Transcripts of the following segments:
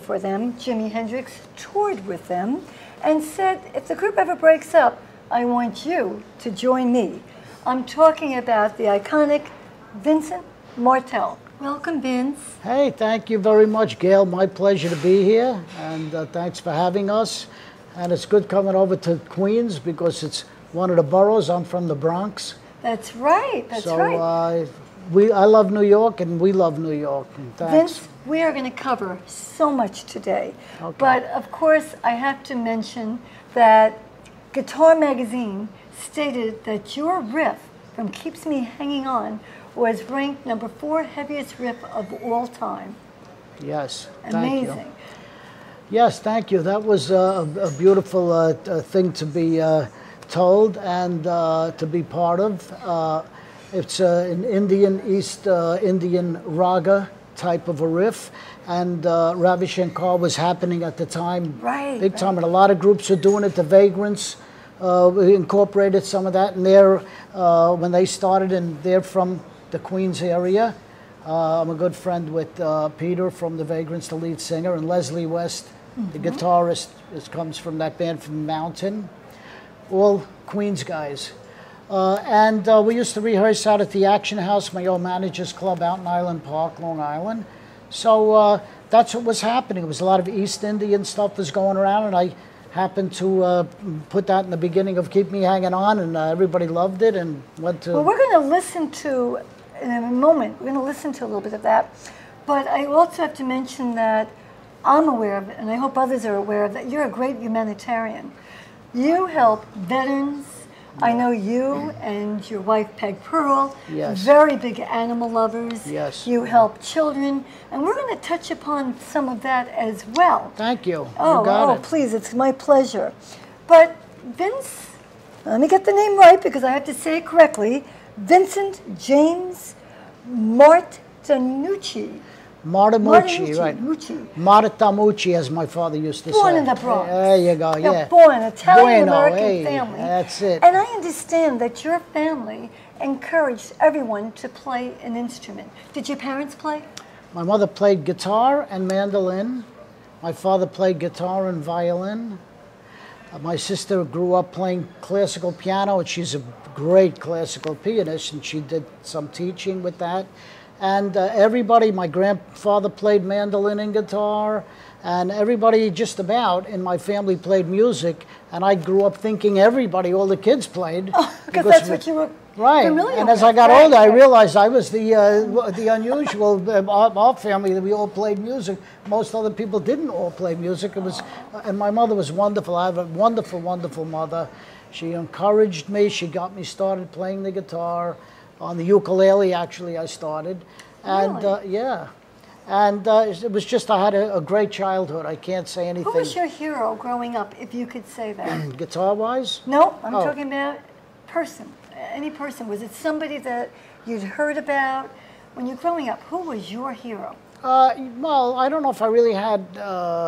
for them. Jimi Hendrix toured with them and said, if the group ever breaks up, I want you to join me. I'm talking about the iconic Vincent Martell. Welcome, Vince. Hey, thank you very much, Gail. My pleasure to be here, and thanks for having us. And it's good coming over to Queens because it's one of the boroughs. I'm from the Bronx. That's right, that's right. I love New York, and we love New York. And thanks. Vince, we are going to cover so much today. Okay. But, of course, I have to mention that Guitar Magazine stated that your riff from Keeps Me Hanging On was ranked number 4 heaviest riff of all time. Yes, amazing. Thank you. Yes, thank you. That was a beautiful thing to be told and to be part of. It's an East Indian raga type of a riff, and Ravi Shankar was happening at the time, big time, and a lot of groups are doing it. The Vagrants we incorporated some of that in there when they started, and they're from the Queens area. I'm a good friend with Peter from the Vagrants, the lead singer, and Leslie West, the guitarist, comes from that band from Mountain. All Queens guys. And we used to rehearse out at the Action House, my old manager's club out in Island Park, Long Island. So that's what was happening. It was a lot of East Indian stuff was going around, and I happened to put that in the beginning of Keep Me Hanging On, and everybody loved it and went to... Well, we're going to listen to, in a moment, we're going to listen to a little bit of that. But I also have to mention that I'm aware of it, and I hope others are aware of that. You're a great humanitarian. You help veterans. I know you and your wife, Peg Pearl, very big animal lovers. Yes. You help children, and we're going to touch upon some of that as well. Thank you. Oh, you got it. Please, it's my pleasure. But Vince, let me get the name right because I have to say it correctly. Vincent James Martinucci. Martinucci, right. Martinucci, as my father used to say. Born in the Bronx. There you go, yeah. Born Italian-American family. That's it. And I understand that your family encouraged everyone to play an instrument. Did your parents play? My mother played guitar and mandolin. My father played guitar and violin. My sister grew up playing classical piano, and she's a great classical pianist, and she did some teaching with that. And everybody, my grandfather played mandolin and guitar, and everybody just about in my family played music, and I grew up thinking everybody, all the kids played. Because that's what you were familiar and with. As I got older, I realized I was the unusual, our family, that we all played music. Most other people didn't all play music. It was, and my mother was wonderful. I have a wonderful, wonderful mother. She encouraged me. She got me started playing the guitar. On the ukulele, actually, I started. And yeah. And it was just, I had a great childhood. I can't say anything. Who was your hero growing up, if you could say that? Guitar-wise? No, I'm talking about person. Any person. Was it somebody that you'd heard about? When you're growing up, who was your hero? Well, I don't know if I really had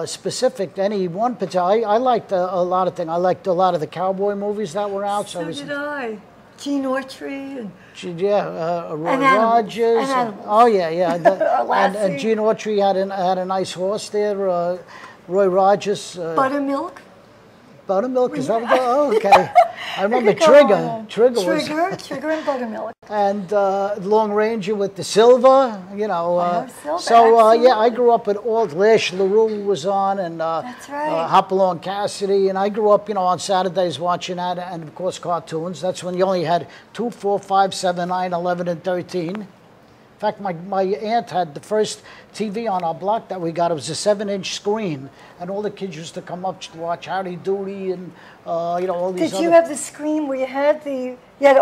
specific, any one particular. I liked a lot of things. I liked a lot of the cowboy movies that were out. So did I. Gene Autry and Roy Rogers. Oh yeah, and Gene Autry had a nice horse there. Roy Rogers. Buttermilk. Buttermilk, is that what? Oh, okay. I remember Trigger. Trigger and Buttermilk. And Long Ranger with the Silver, you know. Silver, so yeah, I grew up with all. Lash LaRue was on, and that's right. Hopalong Cassidy, and I grew up, you know, on Saturdays watching that, and of course cartoons. That's when you only had 2, 4, 5, 7, 9, 11, and 13. In fact, my aunt had the first TV on our block that we got. It was a 7-inch screen, and all the kids used to come up to watch Howdy Doody and you know, all these. Did you have the screen where you had to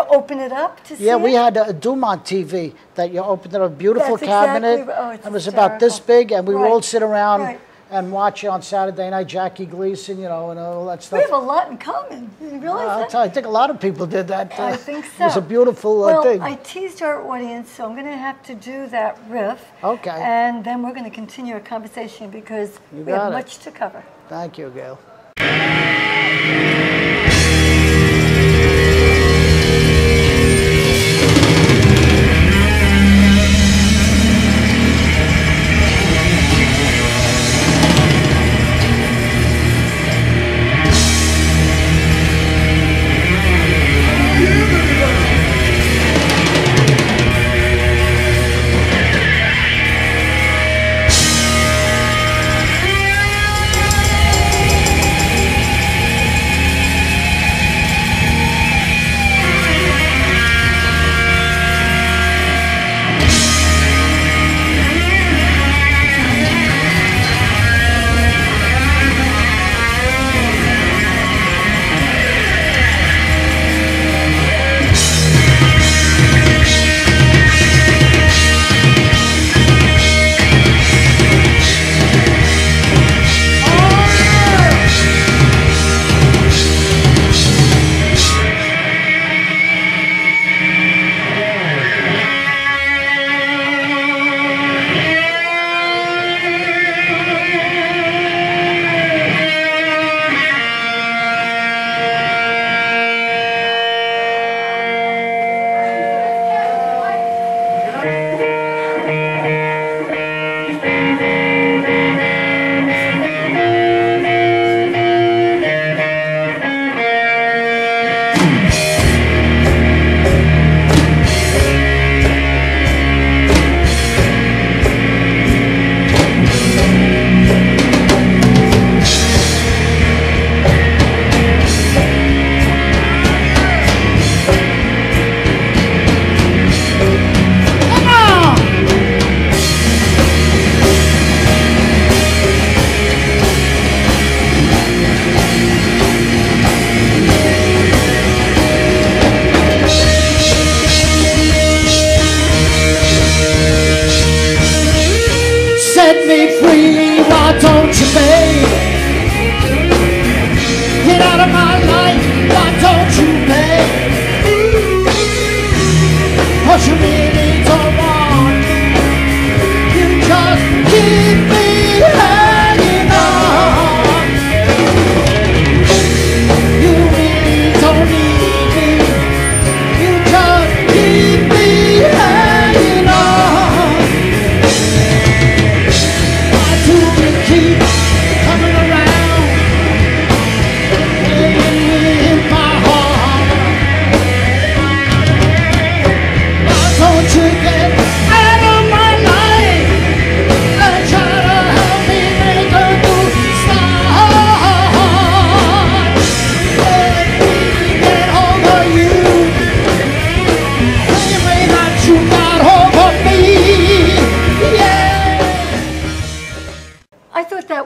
open it up to see? Yeah, we had a Dumont TV that you opened in a beautiful cabinet. Exactly, it was about this big, and we would all sit around. Right. And watch on Saturday night, Jackie Gleason, you know, and all that stuff. We have a lot in common. You realize that? I think a lot of people did that. I think so. It was a beautiful thing. Well, I teased our audience, so I'm going to have to do that riff. Okay. And then we're going to continue our conversation because we have much to cover. Thank you, Gail.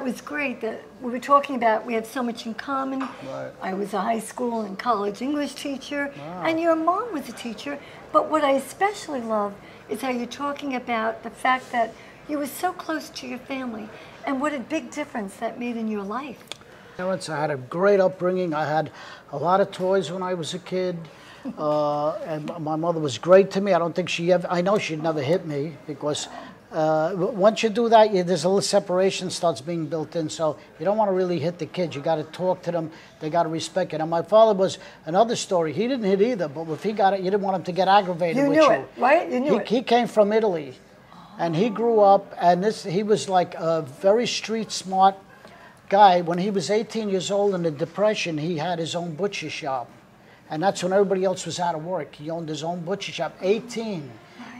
was great that we were talking about we have so much in common. Right. I was a high school and college English teacher, and your mom was a teacher. But what I especially love is how you're talking about the fact that you were so close to your family and what a big difference that made in your life. Parents, I had a great upbringing. I had a lot of toys when I was a kid. And my mother was great to me. I don't think she ever, I know she'd never hit me because once you do that, there's a little separation starts being built in. So you don't want to really hit the kids. You got to talk to them. They got to respect it. And my father was another story. He didn't hit either, but if he got it, you didn't want him to get aggravated with you. You knew it, right? You knew it. He came from Italy, and he grew up, and he was like a very street smart guy. When he was 18 years old in the Depression, he had his own butcher shop. And that's when everybody else was out of work. He owned his own butcher shop, 18.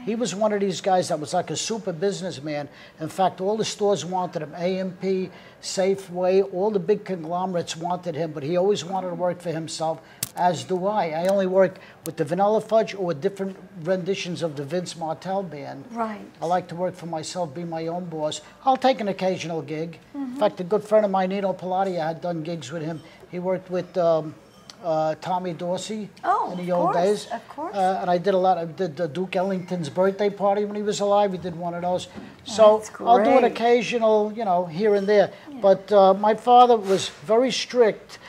He was one of these guys that was like a super businessman. In fact, all the stores wanted him. A&P, Safeway, all the big conglomerates wanted him, but he always wanted to work for himself, as do I. I only work with the Vanilla Fudge or with different renditions of the Vince Martell band. Right. I like to work for myself, be my own boss. I'll take an occasional gig. In fact, a good friend of mine, Nino Pilati, I had done gigs with him. He worked with Tommy Dorsey in the old days. Of course. And I did a lot. I did Duke Ellington's birthday party when he was alive. We did one of those. So I'll do an occasional, you know, here and there. Yeah. But my father was very strict.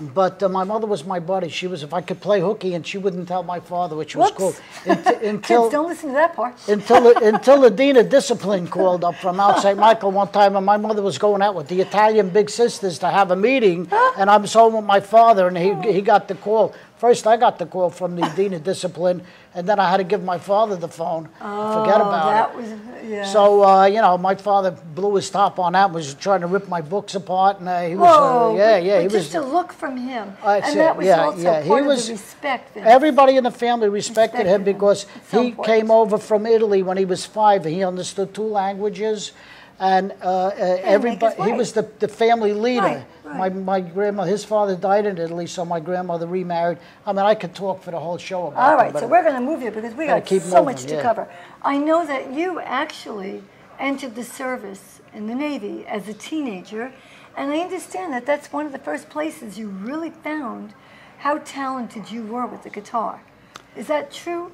But my mother was my buddy. She was, if I could play hooky, and she wouldn't tell my father, which was cool. Until kids, don't listen to that part. until the dean of discipline called up from Mount St. Michael one time, and my mother was going out with the Italian big sisters to have a meeting, and I was home with my father, and he got the call. First, I got the call from the dean of discipline, and then I had to give my father the phone. Forget about it. Yeah. So, you know, my father blew his top on that, was trying to rip my books apart, and he was, he was just a look from him, and that was also part of the respect. Everybody in the family respected him because he came over from Italy when he was 5, and he understood 2 languages. And everybody, he was the family leader. Right. My grandmother, his father died in Italy, so my grandmother remarried. I mean, I could talk for the whole show about All right, so we're going to move you because we got so much to cover. I know that you actually entered the service in the Navy as a teenager, and I understand that that's one of the first places you really found how talented you were with the guitar. Is that true?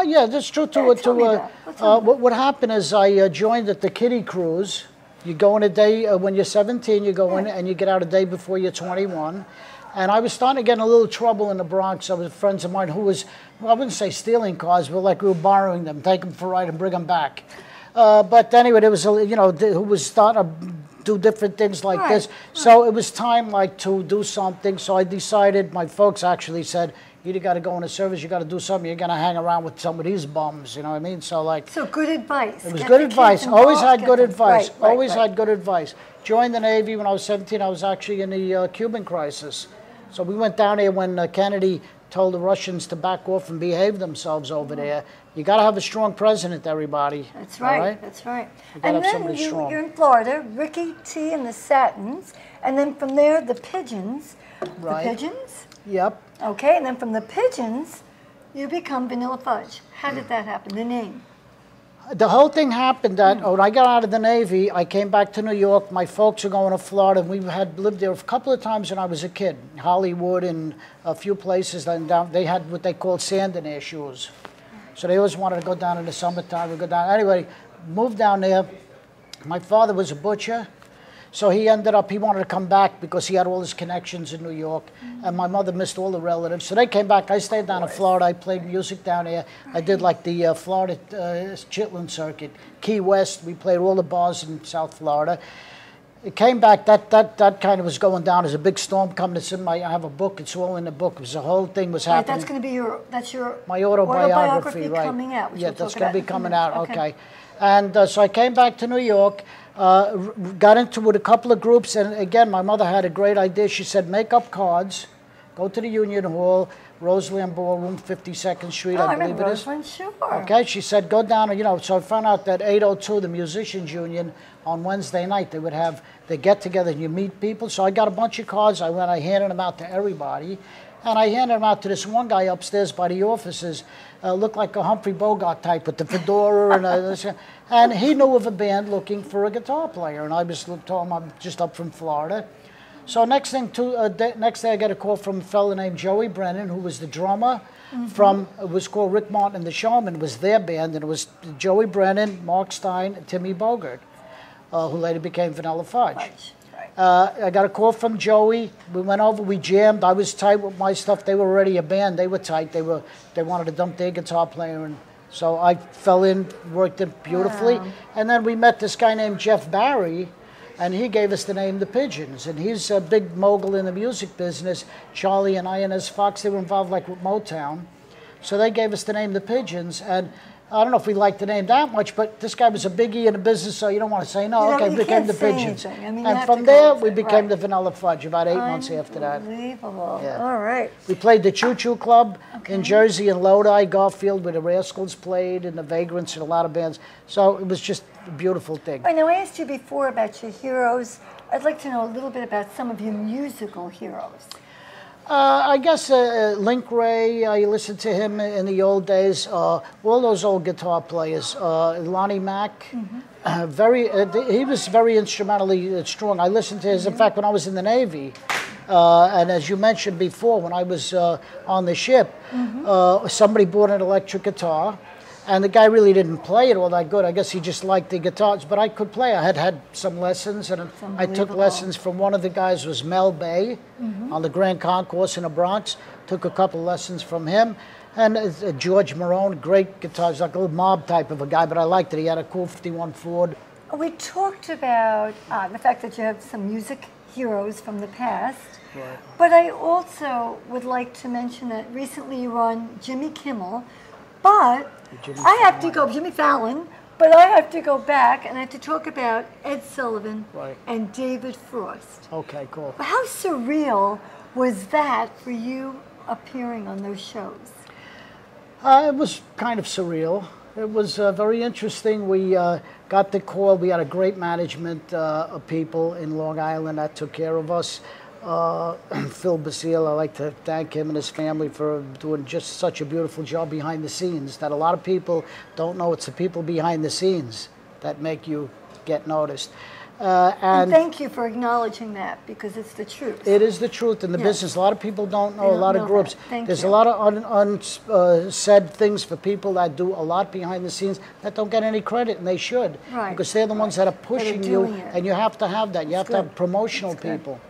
Yeah, that's true. What happened is I joined at the kiddie cruise. You go in a day, when you're 17, you go in and you get out a day before you're 21. And I was starting to get in a little trouble in the Bronx. I was friends of mine who was, well, I wouldn't say stealing cars, but like we were borrowing them, take them for a ride and bring them back. But anyway, there was, you know, who was starting to do different things like this. So it was time like to do something. So I decided, my folks actually said, you either got to go in the service, you got to do something, you're going to hang around with some of these bums, you know what I mean? So like... So good advice. It was good advice. Always had good advice. Always had good advice. Joined the Navy when I was 17. I was actually in the Cuban crisis. So we went down there when Kennedy told the Russians to back off and behave themselves over there. You got to have a strong president, everybody. That's right. That's right. And then you're in Florida, Ricky T and the Satins, and then from there the Pigeons. Right. The Pigeons? Yep. Okay, and then from the Pigeons, you become Vanilla Fudge. How did that happen, the name? The whole thing happened that when I got out of the Navy, I came back to New York. My folks were going to Florida, and we had lived there a couple of times when I was a kid. Hollywood and a few places. And down, they had what they called sand in their shoes. So they always wanted to go down in the summertime. We'd go down. Anyway, moved down there. My father was a butcher. So he ended up, he wanted to come back because he had all his connections in New York. And my mother missed all the relatives. So they came back. I stayed down in Florida. I played music down there. I did like the Florida Chitlin circuit. Key West, we played all the bars in South Florida. It came back, that kind of was going down. There's a big storm coming. It's in I have a book, it's all in the book. The whole thing was happening. That's going to be your my autobiography, right. Coming out. Yeah, that's going to be coming out, okay. And so I came back to New York. Got into with a couple of groups, and again, my mother had a great idea. She said, make up cards, go to the Union Hall, Roseland Ballroom, 52nd Street, I believe it is. Roseland, sure. Okay, she said, go down, and, you know, so I found out that 802, the Musicians Union, on Wednesday night, they get together and you meet people. So I got a bunch of cards. I handed them out to everybody. And I handed them out to this one guy upstairs by the offices, looked like a Humphrey Bogart type with the fedora and he knew of a band looking for a guitar player. And I was told him I'm just up from Florida. So next day I get a call from a fellow named Joey Brennan, who was the drummer from, it was called Rick Martin and the Showmen, was their band, and it was Joey Brennan, Mark Stein, and Timmy Bogert, who later became Vanilla Fudge. I got a call from Joey. We went over, we jammed. I was tight with my stuff. They were already a band. They were tight. They wanted to dump their guitar player, and so I fell in, worked it beautifully. Wow. And then we met this guy named Jeff Barry, and he gave us the name The Pigeons. And he's a big mogul in the music business. Charlie and INS Fox, they were involved like with Motown. So they gave us the name The Pigeons. And I don't know if we liked the name that much, but this guy was a biggie in the business, so you don't want to say no. Okay, became The Pigeons. I mean, and from there, we became the Vanilla Fudge about 8 months after that. Unbelievable. Yeah. All right. We played the Choo Choo Club in Jersey and Lodi, Garfield, where the Rascals played, and the Vagrants, and a lot of bands. So it was just a beautiful thing. All right, now I asked you before about your heroes. I'd like to know a little bit about some of your musical heroes. I guess Link Ray, I listened to him in the old days. All those old guitar players. Lonnie Mack, he was very instrumentally strong. I listened to his, in fact, when I was in the Navy, and as you mentioned before, when I was on the ship, somebody bought an electric guitar. And the guy really didn't play it all that good. I guess he just liked the guitars, but I could play. I had some lessons, and I took lessons from one of the guys, was Mel Bay, on the Grand Concourse in the Bronx. Took a couple lessons from him. And George Marone, great guitarist, like a little mob type of a guy, but I liked it. He had a cool 51 Ford. We talked about the fact that you have some music heroes from the past. Right. But I also would like to mention that recently you were on Jimmy Kimmel, but I have to go, Jimmy Fallon, but I have to go back and I have to talk about Ed Sullivan and David Frost. Okay, cool. But how surreal was that for you appearing on those shows? It was kind of surreal. It was very interesting. We got the call. We had a great management of people in Long Island that took care of us. Phil Basile, I like to thank him and his family for doing just such a beautiful job behind the scenes that a lot of people don't know. It's the people behind the scenes that make you get noticed. And thank you for acknowledging that, because it's the truth. It is the truth in the business. A lot of people don't know, a lot of groups. There's a lot of unsaid things for people that do a lot behind the scenes that don't get any credit, and they should. Right. Because they're the ones that are pushing you, and you have to have that. You have to have promotional people.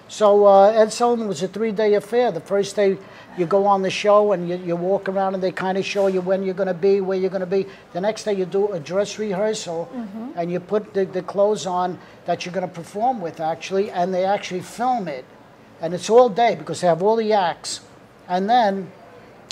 So Ed Sullivan was a 3-day affair. The first day you go on the show and you walk around and they kind of show you when you're going to be, where you're going to be. The next day you do a dress rehearsal and you put the clothes on that you're going to perform with, actually, and they actually film it. And it's all day because they have all the acts. And then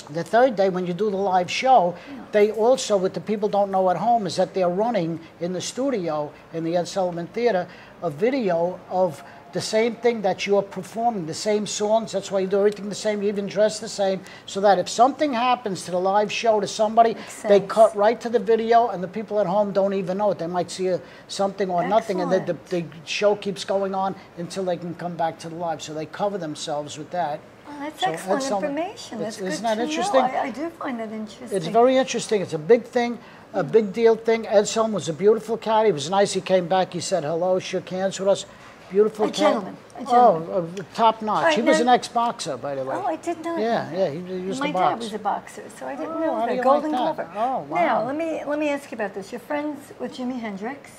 the third day when you do the live show, they also, what the people don't know at home is that they're running in the studio in the Ed Sullivan Theater a video of the same thing that you're performing, the same songs. That's why you do everything the same. You even dress the same, so that if something happens to the live show to somebody, they cut right to the video, and the people at home don't even know it. They might see something or nothing, and the show keeps going on until they can come back to the live. So they cover themselves with that. Well, that's excellent information. That's good isn't that to interesting? Know. I do find that interesting. It's very interesting. It's a big thing. A big deal thing. Ed Sullivan was a beautiful cat. He was nice. He came back. He said hello, shook hands with us. Beautiful cat. Gentleman. Oh, top notch. Right, he was an ex-boxer, by the way. Oh, I did not. Yeah, he used to box. My dad was a boxer, so I didn't know that. Golden Glover. Oh, wow. Now, let me ask you about this. You're friends with Jimi Hendrix.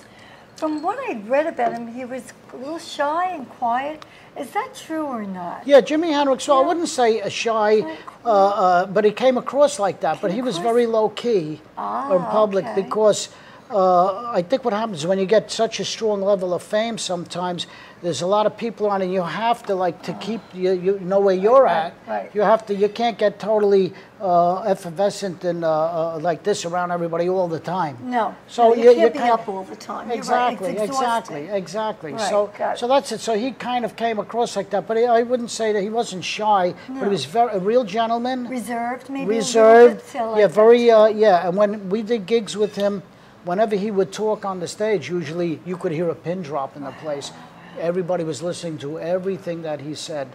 From what I'd read about him, he was a little shy and quiet. Is that true or not? Yeah, Jimi Hendrix, well, I wouldn't say shy, but he came across like that. But he was very low-key in public because I think what happens when you get such a strong level of fame sometimes, there's a lot of people on, and you have to, like, to keep, you know where you're at. Right. You have to, you can't get totally effervescent and like this around everybody all the time. No. So you can't be up all the time. Exactly, You're right. exactly. Right, so that's it. So he kind of came across like that, but I wouldn't say that he wasn't shy, but he was a real gentleman. Reserved, maybe. Reserved. Yeah, very. Yeah, and when we did gigs with him, whenever he would talk on the stage, usually you could hear a pin drop in the place. Everybody was listening to everything that he said.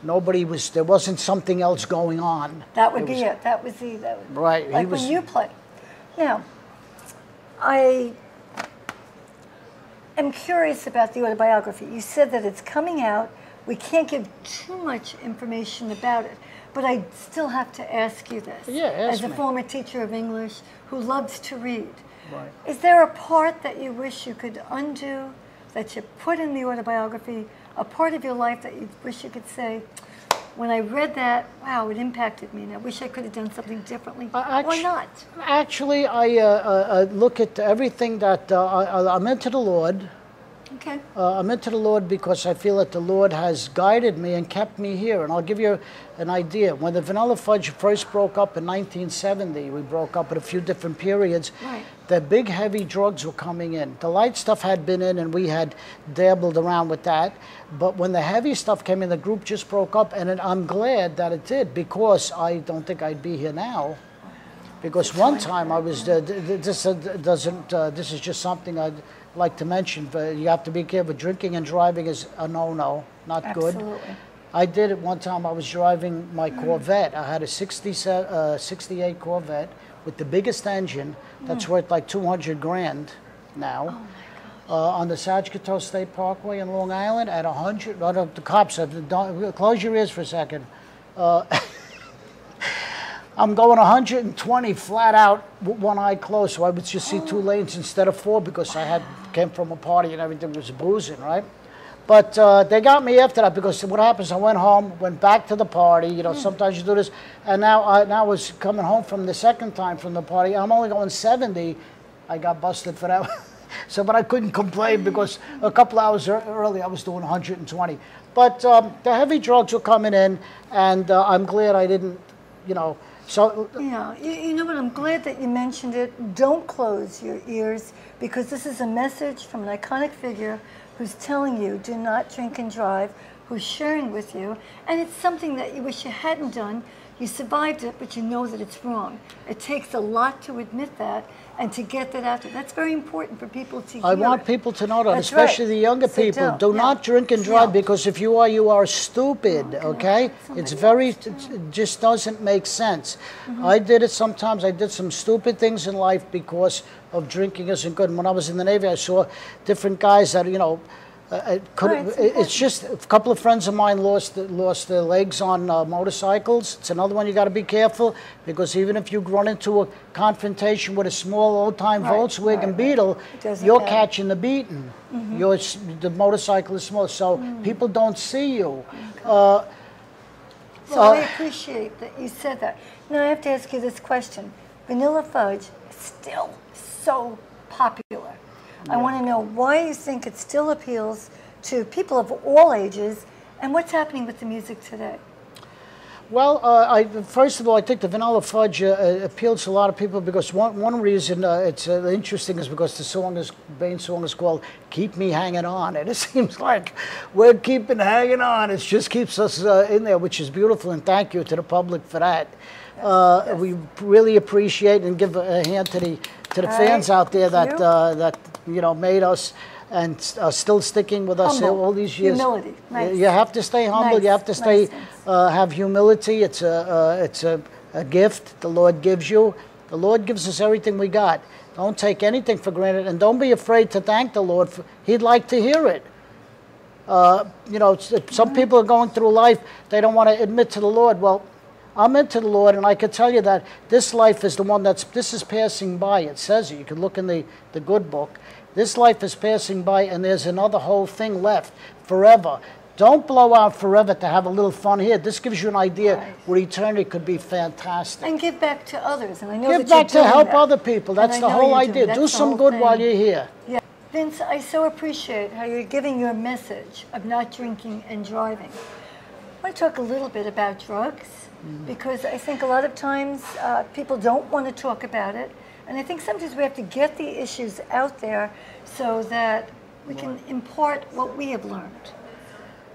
there wasn't something else going on. That would be it. That was right. Like when you play. Now, I am curious about the autobiography. You said that it's coming out. We can't give too much information about it, but I still have to ask you this. Yeah, ask As a me. former teacher of English who loves to read, Right. is there a part that you wish you could undo, that you put in the autobiography, a part of your life that you wish you could say, when I read that, wow, it impacted me, and I wish I could have done something differently, or not? Actually, I look at everything that I'm into the Lord. Okay. I'm into the Lord because I feel that the Lord has guided me and kept me here. And I'll give you an idea. When the Vanilla Fudge first broke up in 1970, we broke up at a few different periods. Right. The big heavy drugs were coming in. The light stuff had been in and we had dabbled around with that. But when the heavy stuff came in, the group just broke up. And I'm glad that it did, because I don't think I'd be here now. Because one time I was, this is just something I'd like to mention, but you have to be careful. Drinking and driving is a no-no, not good. Absolutely. I did it one time. I was driving my Corvette. I had a 68 Corvette with the biggest engine that's worth like 200 grand now. On the Saginaw State Parkway in Long Island at 100. The cops said, "Don't close your ears for a second." I'm going 120 flat out with one eye closed, so I would just see 2 lanes instead of 4 because I came from a party and everything was boozing, right? But they got me after that because what happens, I went home, went back to the party, you know, sometimes you do this, and now I was coming home from the second time from the party. I'm only going 70. I got busted for that. So, but I couldn't complain because a couple hours early I was doing 120. But the heavy drugs were coming in, and I'm glad I didn't, you know. So, yeah, you know what, I'm glad that you mentioned it. Don't close your ears, because this is a message from an iconic figure who's telling you do not drink and drive, who's sharing with you, and it's something that you wish you hadn't done. You survived it, but you know that it's wrong. It takes a lot to admit that and to get that out there. That's very important for people to hear. I want people to know that, That's especially right. the younger So people. Do not drink and drive, because if you are stupid, okay? It's very, it just doesn't make sense. I did it sometimes. I did some stupid things in life because of drinking isn't good. And when I was in the Navy, I saw different guys that, you know, it's just a couple of friends of mine lost their legs on motorcycles. It's another one you got to be careful, because even if you run into a confrontation with a small old-time Volkswagen Beetle, you're catching the beating. The motorcycle is small, so people don't see you. So I appreciate that you said that. Now I have to ask you this question. Vanilla Fudge is still so popular. I want to know why you think it still appeals to people of all ages, and what's happening with the music today? Well, first of all, I think the Vanilla Fudge appeals to a lot of people because one reason it's interesting is because the main song is called "Keep Me Hanging On," and it seems like we're keeping hanging on. It just keeps us in there, which is beautiful, and thank you to the public for that. We really appreciate and give a hand to the fans out there that you know made us and are still sticking with us all these years. Humility. Nice. You have to stay humble. Nice. You have to stay have humility. It's a gift the Lord gives you. The Lord gives us everything we got. Don't take anything for granted, and don't be afraid to thank the Lord. He'd like to hear it. You know, some people are going through life, they don't want to admit to the Lord. Well, I'm into the Lord, and I can tell you that this life is the one this is passing by. It says it. You can look in the good book. This life is passing by, and there's another whole thing left forever. Don't blow out forever to have a little fun here. This gives you an idea where eternity could be fantastic. And give back to others. And I know give back to help other people. That's the whole idea. Do some good while you're here. Yeah. Vince, I so appreciate how you're giving your message of not drinking and driving. I want to talk a little bit about drugs, because I think a lot of times people don't want to talk about it. And I think sometimes we have to get the issues out there so that we can impart what we have learned.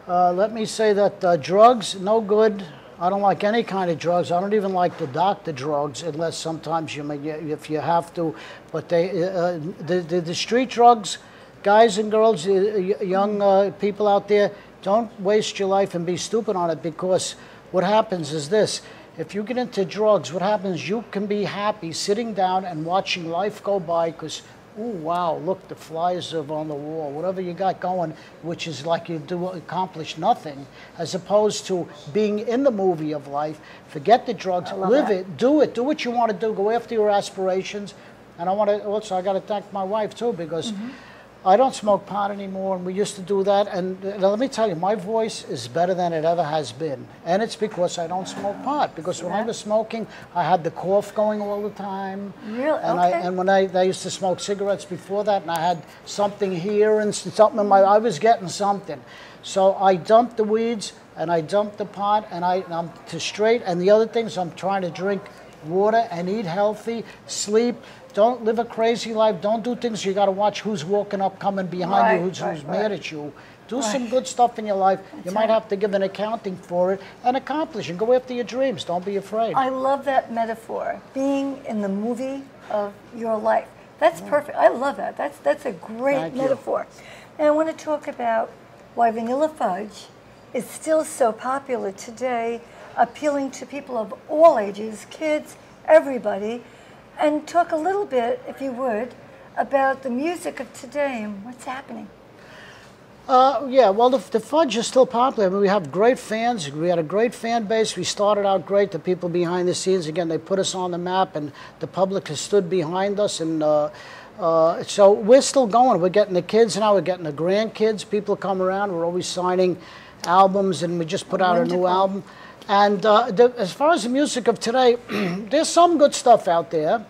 Let me say that drugs, no good. I don't like any kind of drugs. I don't even like the doctor drugs, unless sometimes if you have to. But the street drugs, guys and girls, young people out there, Don't waste your life and be stupid on it, because what happens is this. If you get into drugs, what happens, you can be happy sitting down and watching life go by because, oh, wow, look, the flies are on the wall, whatever you got going, which is like you do accomplish nothing, as opposed to being in the movie of life. Forget the drugs, live it, do what you want to do, go after your aspirations. And I got to thank my wife too, because I don't smoke pot anymore, and we used to do that. And let me tell you, my voice is better than it ever has been. And it's because I don't smoke pot. Because when I was smoking, I had the cough going all the time. Really? And, okay. and when I used to smoke cigarettes before that, and I had something here and something in I was getting something. So I dumped the weeds, and I dumped the pot, and I'm to straight. And the other things, I'm trying to drink water and eat healthy, sleep. Don't live a crazy life. Don't do things you got to watch who's walking up, coming behind you, who's mad at you. Do some good stuff in your life. You might have to give an accounting for it and accomplish and go after your dreams. Don't be afraid. I love that metaphor, being in the movie of your life. That's perfect. I love that. That's a great metaphor. And I want to talk about why Vanilla Fudge is still so popular today, appealing to people of all ages, kids, everybody. And talk a little bit, if you would, about the music of today and what's happening. Yeah, well, the Fudge is still popular. I mean, we have great fans. We had a great fan base. We started out great. The people behind the scenes, again, they put us on the map, and the public has stood behind us. And so we're still going. We're getting the kids now. We're getting the grandkids. People come around. We're always signing albums, and we just put out a new album. And as far as the music of today, there's some good stuff out there.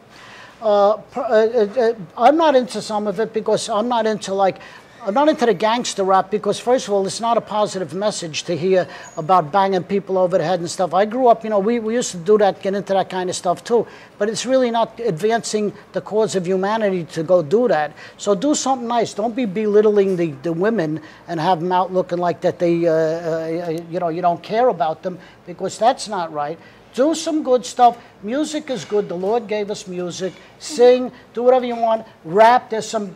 I'm not into some of it because I'm not into the gangster rap, because first of all, it's not a positive message to hear about banging people over the head and stuff. I grew up, we used to do that, get into that kind of stuff too, but it's really not advancing the cause of humanity to go do that. So do something nice. Don't be belittling the women and have them out looking like that they, you don't care about them, because that's not right. Do some good stuff. Music is good. The Lord gave us music. Sing, do whatever you want. Rap, there's some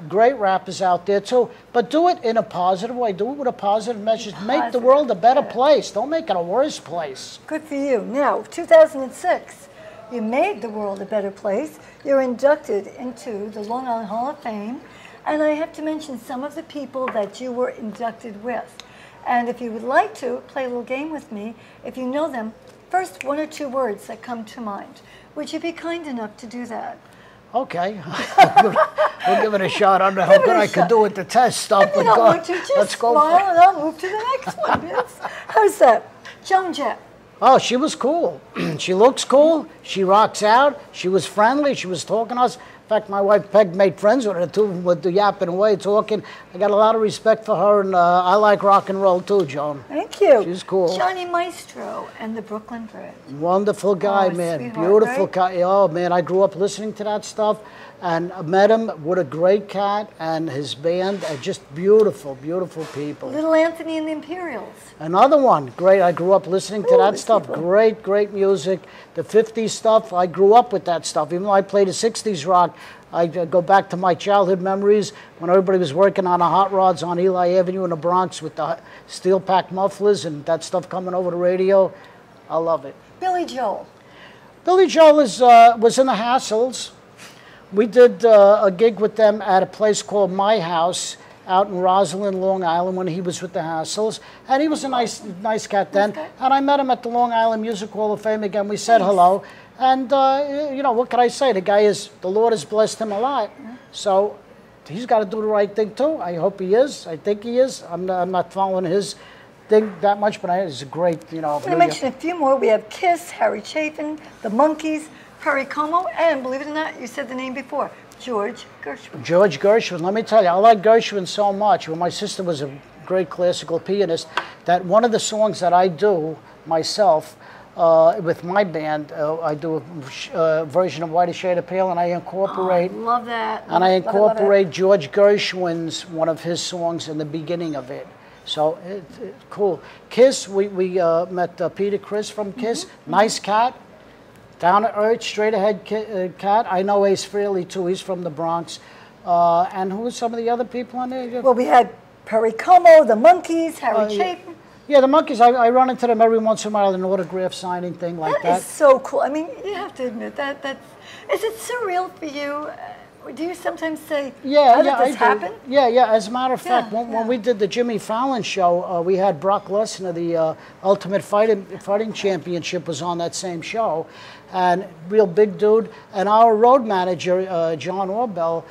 great rappers out there too, but do it in a positive way. Do it with a positive message. Make the world a better place. Don't make it a worse place. Good for you. Now, 2006, you made the world a better place. You're inducted into the Long Island Hall of Fame, and I have to mention some of the people that you were inducted with. And if you would like to play a little game with me, if you know them, first 1 or 2 words that come to mind. Would you be kind enough to do that? Okay, we'll give it a shot. I don't know how good I could do with the test stuff, but let's go. Smile and I'll move to the next one. How's that? Joan Jett. Oh, she was cool. She looks cool. She rocks out. She was friendly. She was talking to us. In fact, my wife Peg made friends with her too, with the yapping away, talking. I got a lot of respect for her, and I like rock and roll too, Joan. Thank you. She's cool. Johnny Maestro and the Brooklyn Bridge. Wonderful guy, man. Beautiful guy. Oh, man, I grew up listening to that stuff and met him. What a great cat, and his band are just beautiful, beautiful people. Little Anthony and the Imperials. Another one. Great. I grew up listening to that stuff. People. Great, great music. The 50s stuff, I grew up with that stuff. Even though I played the 60s rock, I go back to my childhood memories when everybody was working on the hot rods on Eli Avenue in the Bronx with the steel pack mufflers and that stuff coming over the radio. I love it. Billy Joel. Billy Joel was in the Hassles. We did a gig with them at a place called My House out in Roslyn, Long Island, when he was with the Hassles. And he was a nice cat then. And I met him at the Long Island Music Hall of Fame again. We said hello. And, what can I say? The Lord has blessed him a lot. So he's got to do the right thing too. I hope he is. I think he is. I'm not following his thing that much, but he's a great, I'm going to mention a few more. We have Kiss, Harry Chapin, the Monkees, Perry Como, and believe it or not, you said the name before, George Gershwin. George Gershwin. Let me tell you, I like Gershwin so much. Well, my sister was a great classical pianist, that one of the songs that I do myself with my band, I do a version of White Shade of Pale, and I incorporate. Love that. And I incorporate George Gershwin's one of his songs in the beginning of it. So it's cool. Kiss, we met Peter Criss from Kiss. Nice cat. Down to earth, straight ahead cat. I know Ace Frehley too. He's from the Bronx. And who were some of the other people on there? Well, we had Perry Como, the Monkees, Harry Chapin. Yeah, the Monkees, I run into them every once in a while, an autograph signing thing like that. That is so cool. I mean, you have to admit that's, is it surreal for you? Do you sometimes say, how did this happen? Yeah. As a matter of fact, when we did the Jimmy Fallon show, we had Brock Lesnar, the Ultimate Fighting Championship was on that same show, and real big dude. And our road manager, John Orbell,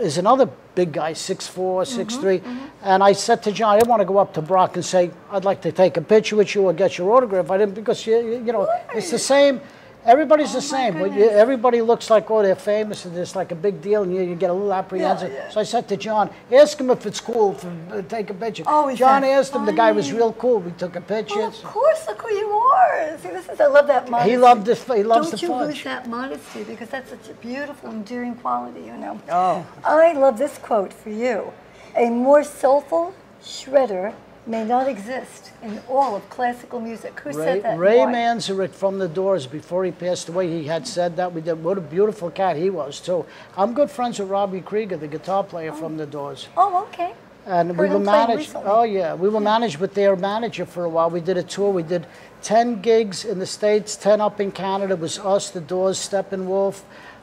is another big guy, 6'4", 6'3". And I said to John, I didn't want to go up to Brock and say, I'd like to take a picture with you or get your autograph. I didn't, because, you know, it's the same. Everybody's the same. Everybody looks like, oh, they're famous and it's like a big deal, and you get a little apprehensive. So I said to John, ask him if it's cool to take a picture. John asked him. The guy was real cool. We took a picture. Well, of course, look who you are. See, I love that modesty. He loves the Fudge. Don't you lose that modesty, because that's such a beautiful, endearing quality, you know. Oh. I love this quote for you. A more soulful shredder may not exist in all of classical music. Who said that? Ray Manzarek from The Doors, before he passed away, he had said that. What a beautiful cat he was, too. I'm good friends with Robbie Krieger, the guitar player from The Doors. Oh, okay. And we were managed. Oh, yeah. We were managed with their manager for a while. We did a tour. We did 10 gigs in the States, 10 up in Canada. It was us, The Doors, Steppenwolf,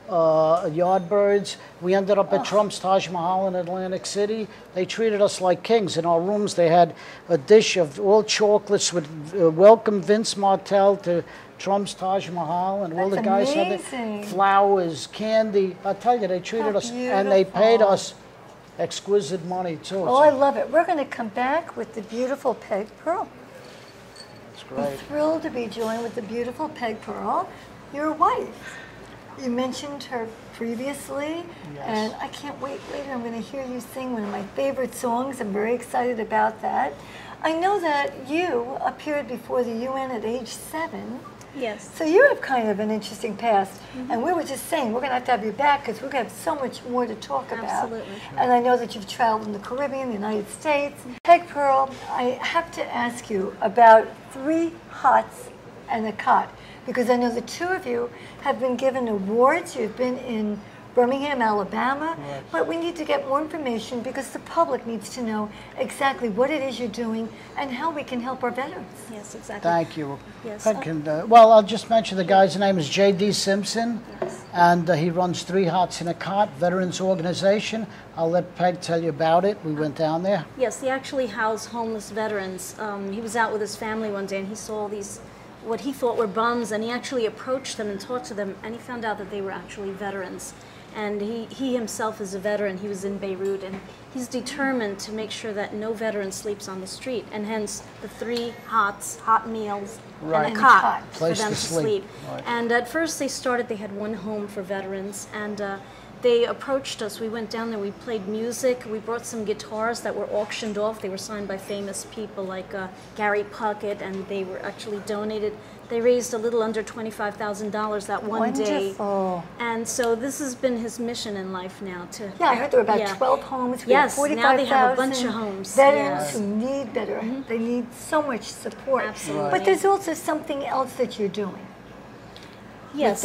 Yardbirds. We ended up at Trump's Taj Mahal in Atlantic City. They treated us like kings. In our rooms, they had a dish of all chocolates with welcome Vince Martell to Trump's Taj Mahal, and all the guys had the flowers, candy. I tell you, they treated us, and they paid us exquisite money too. Oh, I love it. We're going to come back with the beautiful Peg Pearl. That's great. I'm thrilled to be joined with the beautiful Peg Pearl, your wife. You mentioned her previously, and I can't wait. Later I'm going to hear you sing one of my favorite songs. I'm very excited about that. I know that you appeared before the UN at age 7. Yes. So you have kind of an interesting past. And we were just saying, we're going to have you back because we're going to have so much more to talk about. Absolutely. And I know that you've traveled in the Caribbean, the United States. Peg Pearl, I have to ask you about 3 hots and a cot, because I know the two of you have been given awards. You've been in Birmingham, Alabama, but we need to get more information because the public needs to know exactly what it is you're doing and how we can help our veterans. Yes, exactly. Thank you. Yes. Well, I'll just mention the guy's name is J.D. Simpson, and he runs 3 Hots in a Cot, Veterans Organization. I'll let Peg tell you about it. We went down there. Yes, they actually house homeless veterans. He was out with his family one day and he saw these what he thought were bums, and he actually approached them and talked to them, and he found out that they were actually veterans. And he himself is a veteran. He was in Beirut, and he's determined to make sure that no veteran sleeps on the street, and hence the 3 hots, hot meals, and a cot for them to sleep. And at first they had 1 home for veterans, and they approached us. We went down there, we played music, we brought some guitars that were auctioned off. They were signed by famous people like Gary Puckett, and they were actually donated. They raised a little under $25,000 that one day. And so this has been his mission in life now. I heard there were about 12 homes. Yes, now they have a bunch of homes. Veterans who need better. They need so much support. Absolutely. But there's also something else that you're doing. Yes,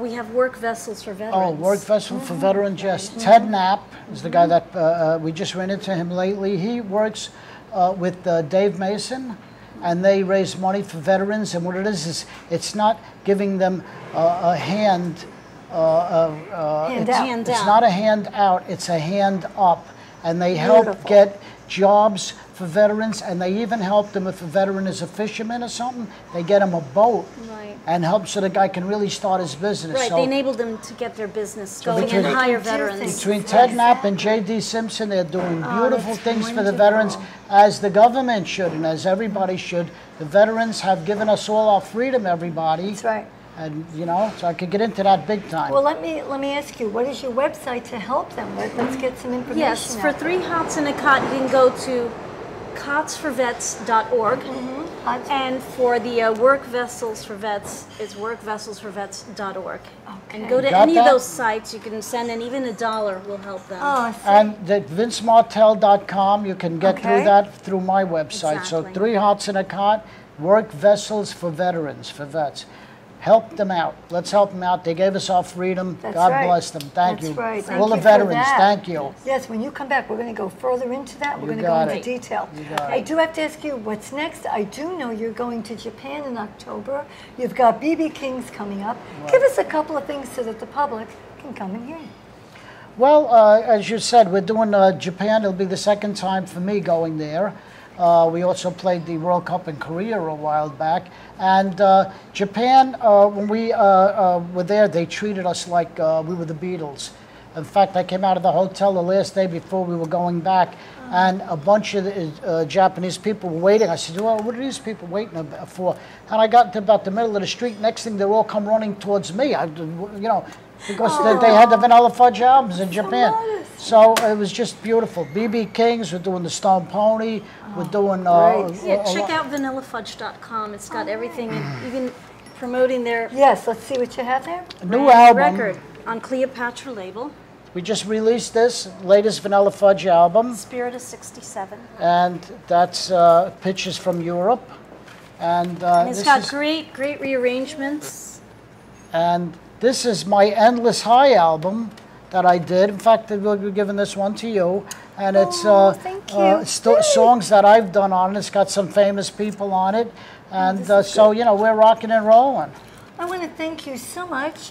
we have work vessels for veterans. Oh, work vessel for veterans, yes. Ted Knapp is the guy that we just ran into him lately. He works with Dave Mason, and they raise money for veterans. And what it is it's not giving them a hand. It's not a hand out, it's a hand up. And they help get jobs for veterans, and they even help them if a veteran is a fisherman or something. They get him a boat and help so the guy can really start his business. Right, so they enable them to get their business going and hire veterans. Between Ted Knapp and J.D. Simpson, they're doing beautiful things for the veterans, as the government should and as everybody should. The veterans have given us all our freedom, everybody. That's right. And, you know, so I could get into that big time. Well, let me ask you, what is your website to help them with? Let's get some information. Yes, for 3 hots in a cot, you can go to cotsforvets.org. And for the work vessels for vets, it's workvesselsforvets.org. And go to any of those sites. You can send in even $1 will help them. And the vincemartell.com, you can get through that through my website. So 3 hots in a cot, work vessels for veterans, for vets. help them out. Let's help them out. They gave us our freedom. That's God right. bless them. Thank That's you. right. Thank All the you for veterans, that. thank you. Yes, when you come back, we're going to go further into that. We're going to go got into it. detail. You got I it. do have to ask you, what's next? I do know you're going to Japan in October. You've got B.B. King's coming up. Give us a couple of things so that the public can come and hear you. Well, as you said, we're doing Japan. It'll be the second time for me going there. We also played the World Cup in Korea a while back. And Japan, when we were there, they treated us like we were the Beatles. In fact, I came out of the hotel the last day before we were going back, and a bunch of Japanese people were waiting. I said, well, what are these people waiting for? And I got to about the middle of the street. Next thing, they all come running towards me. Because they had the Vanilla Fudge albums in Japan. So it was just beautiful. B.B. King's, we're doing the Stone Pony, we're doing... Yeah, check out vanillafudge.com. It's got everything, and even promoting their Yes, let's see what you have there. new album. record on Cleopatra label, We just released this latest Vanilla Fudge album, Spirit of 67. and that's pictures from Europe. And, And it's this got is, great rearrangements. and this is my Endless High album that I did. In fact, we're giving this one to you. And it's thank you. songs that I've done on it. It's got some famous people on it. And so, we're rocking and rolling. I want to thank you so much.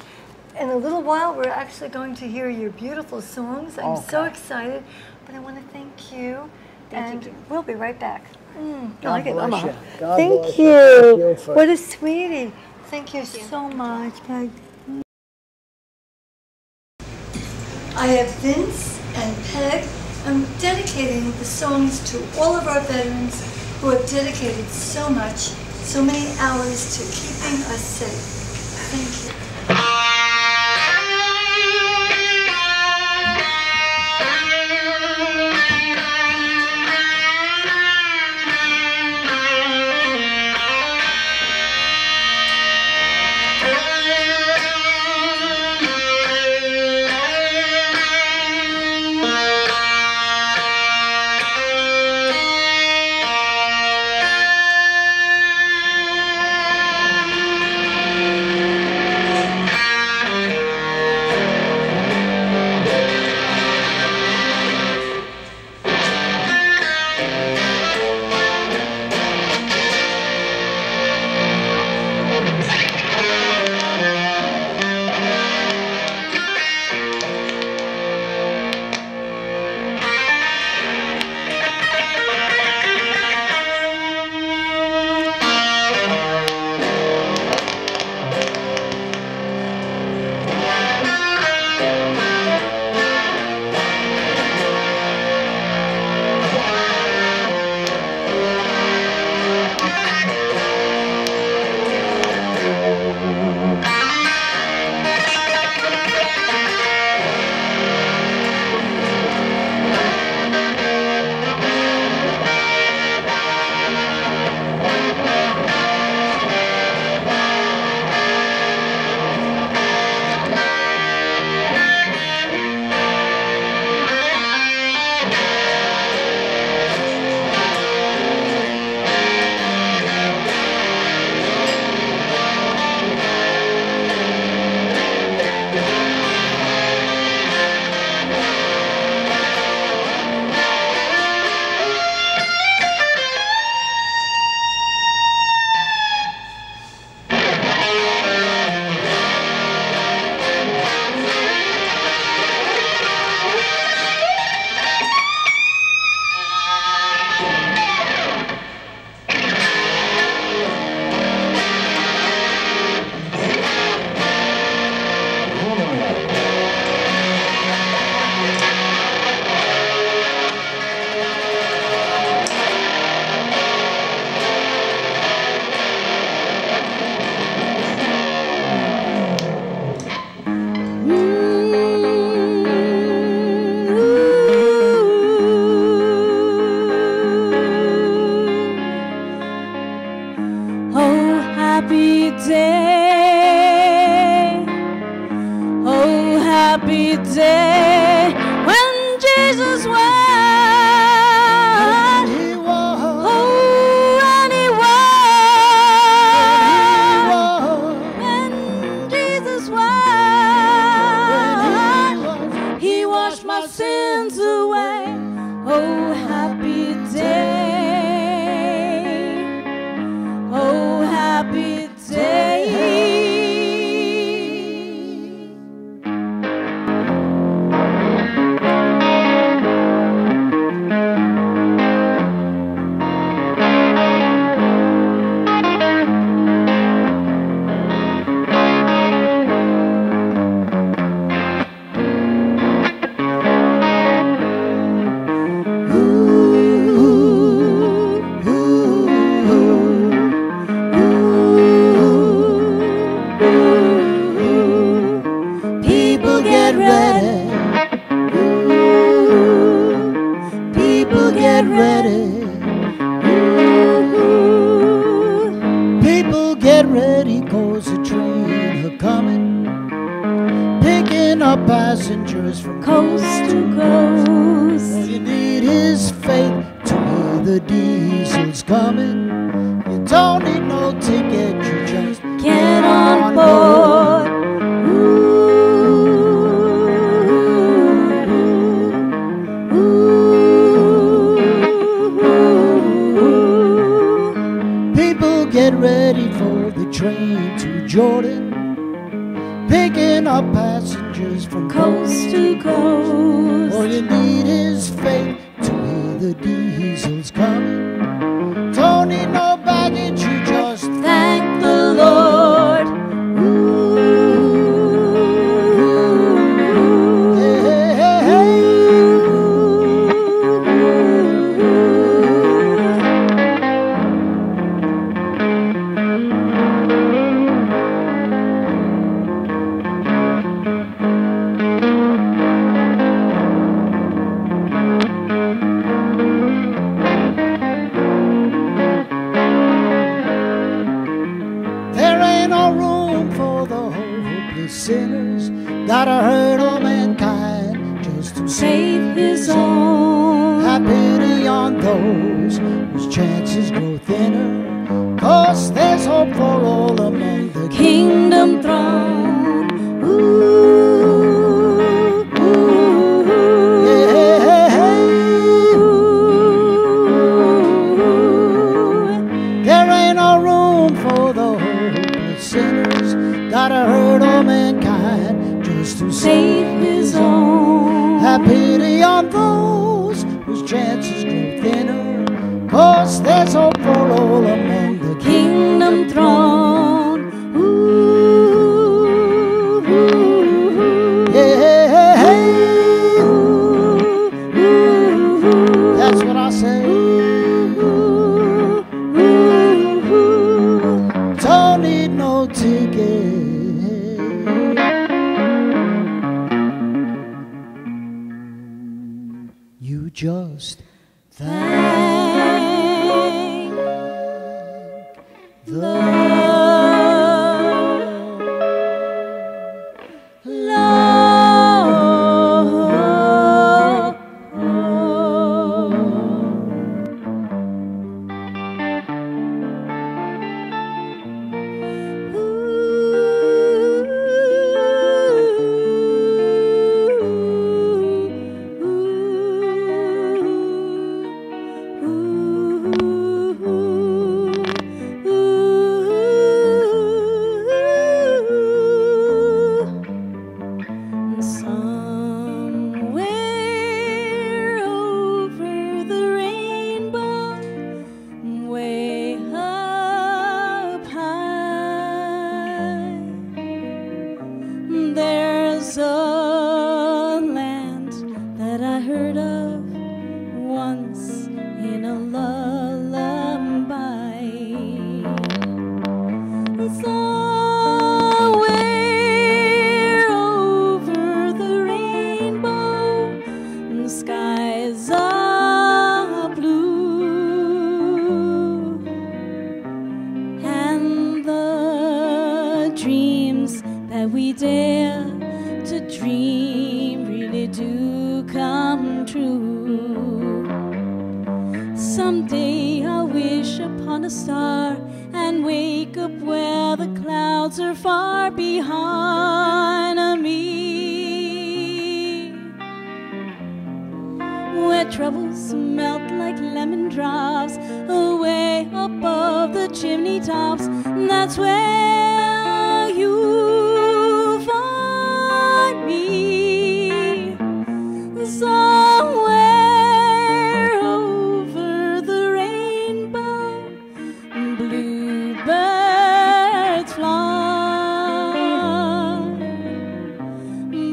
In a little while, we're actually going to hear your beautiful songs. I'm so excited. But I want to thank you. Thank you. We'll be right back. God bless you. God Thank bless you. Thank you for- What a sweetie. Thank you so much. Bye. I have Vince and Peg. I'm dedicating the songs to all of our veterans who have dedicated so much, so many hours to keeping us safe. Thank you. day when Jesus went. Oh, and he won. When our sins away. Oh, happy day. Oh, happy day. Passengers from coast to coast. All you need is faith to hear the diesel's coming. You don't need no ticket, you just get on board. People get ready for the train to Jordan, picking up passengers from coast to coast. All you need is faith to hear the diesel's coming. Don't need no baggage, you just thank the Lord. Hey, hey, hey. Sinners, gotta hurt all mankind just to save his own. Have pity on those whose chances grow thinner, 'cause there's hope for all among the kingdom throne. Ooh, ooh, yeah. There ain't no room for the hopeless sinners, gotta hurt all mankind just to save his own. Have pity on those whose chances grow thinner, 'cause there's hope for all among the kingdom throne. Ooh, ooh, yeah. ooh, ooh, That's what I say. Don't need no ticket. You just thank the Lord. Someday I'll wish upon a star and wake up where the clouds are far behind me. troubles melt like lemon drops away above the chimney tops. That's where you find me, somewhere over the rainbow. Bluebirds fly,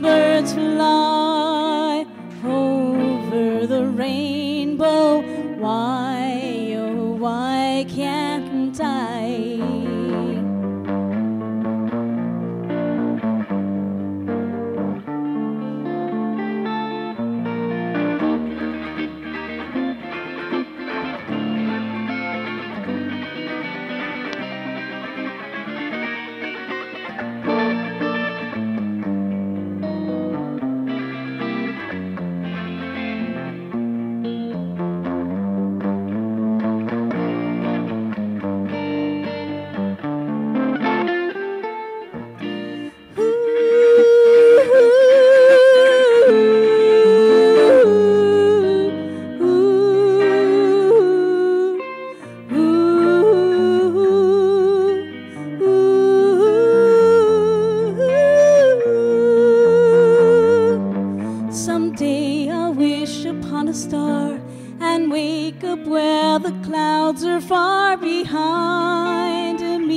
birds fly over the rainbow. Why, oh, why can't I? Someday I'll wish upon a star and wake up where the clouds are far behind me,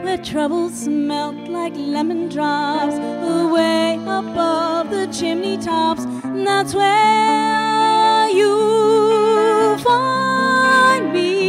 where troubles melt like lemon drops away above the chimney tops. That's where you find me.